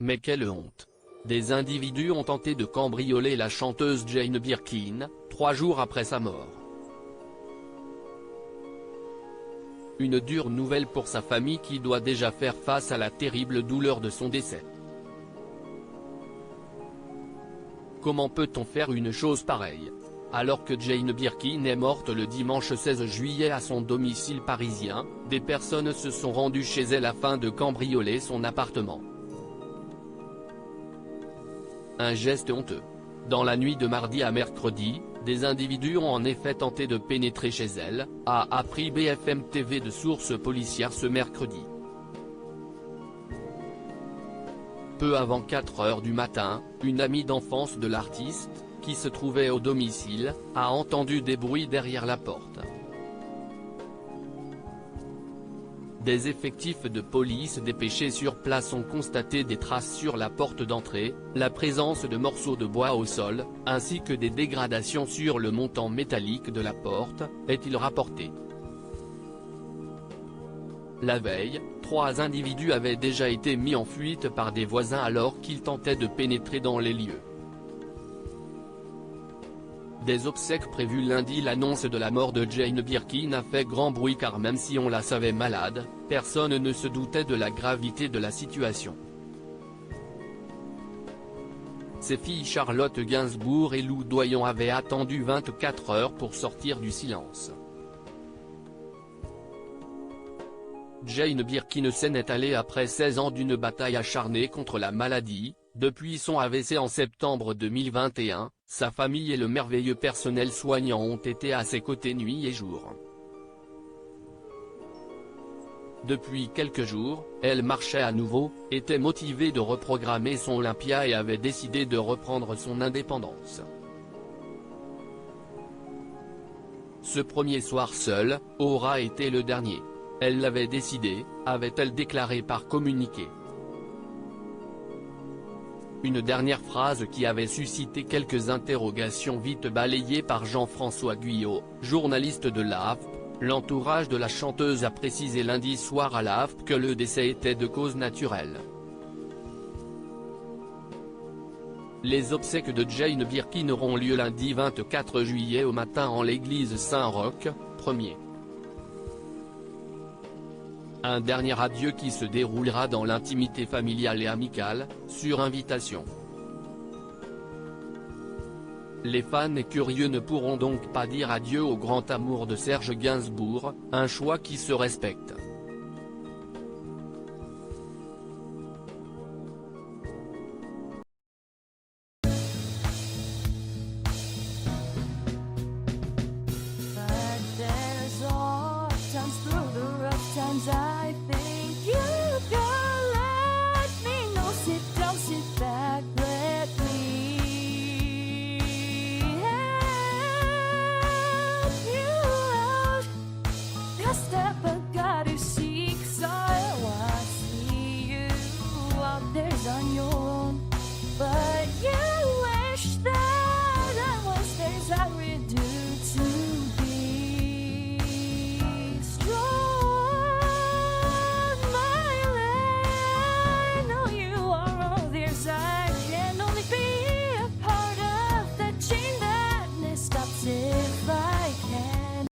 Mais quelle honte! Des individus ont tenté de cambrioler la chanteuse Jane Birkin, 3 jours après sa mort. Une dure nouvelle pour sa famille qui doit déjà faire face à la terrible douleur de son décès. Comment peut-on faire une chose pareille? Alors que Jane Birkin est morte le dimanche 16 juillet à son domicile parisien, des personnes se sont rendues chez elle afin de cambrioler son appartement. Un geste honteux. Dans la nuit de mardi à mercredi, des individus ont en effet tenté de pénétrer chez elle, a appris BFM TV de sources policières ce mercredi. Peu avant 4 heures du matin, une amie d'enfance de l'artiste, qui se trouvait au domicile, a entendu des bruits derrière la porte. Des effectifs de police dépêchés sur place ont constaté des traces sur la porte d'entrée, la présence de morceaux de bois au sol, ainsi que des dégradations sur le montant métallique de la porte, est-il rapporté. La veille, 3 individus avaient déjà été mis en fuite par des voisins alors qu'ils tentaient de pénétrer dans les lieux. Des obsèques prévues lundi. L'annonce de la mort de Jane Birkin a fait grand bruit car même si on la savait malade, personne ne se doutait de la gravité de la situation. Ses filles Charlotte Gainsbourg et Lou Doyon avaient attendu 24 heures pour sortir du silence. Jane Birkin s'en est allée après 16 ans d'une bataille acharnée contre la maladie. Depuis son AVC en septembre 2021, sa famille et le merveilleux personnel soignant ont été à ses côtés nuit et jour. Depuis quelques jours, elle marchait à nouveau, était motivée de reprogrammer son Olympia et avait décidé de reprendre son indépendance. Ce premier soir seul, aura été le dernier. Elle l'avait décidé, avait-elle déclaré par communiqué. Une dernière phrase qui avait suscité quelques interrogations vite balayées par Jean-François Guyot, journaliste de l'AFP. L'entourage de la chanteuse a précisé lundi soir à l'AFP que le décès était de cause naturelle. Les obsèques de Jane Birkin auront lieu lundi 24 juillet au matin en l'église Saint-Roch, 1er. Un dernier adieu qui se déroulera dans l'intimité familiale et amicale, sur invitation. Les fans et curieux ne pourront donc pas dire adieu au grand amour de Serge Gainsbourg, un choix qui se respecte.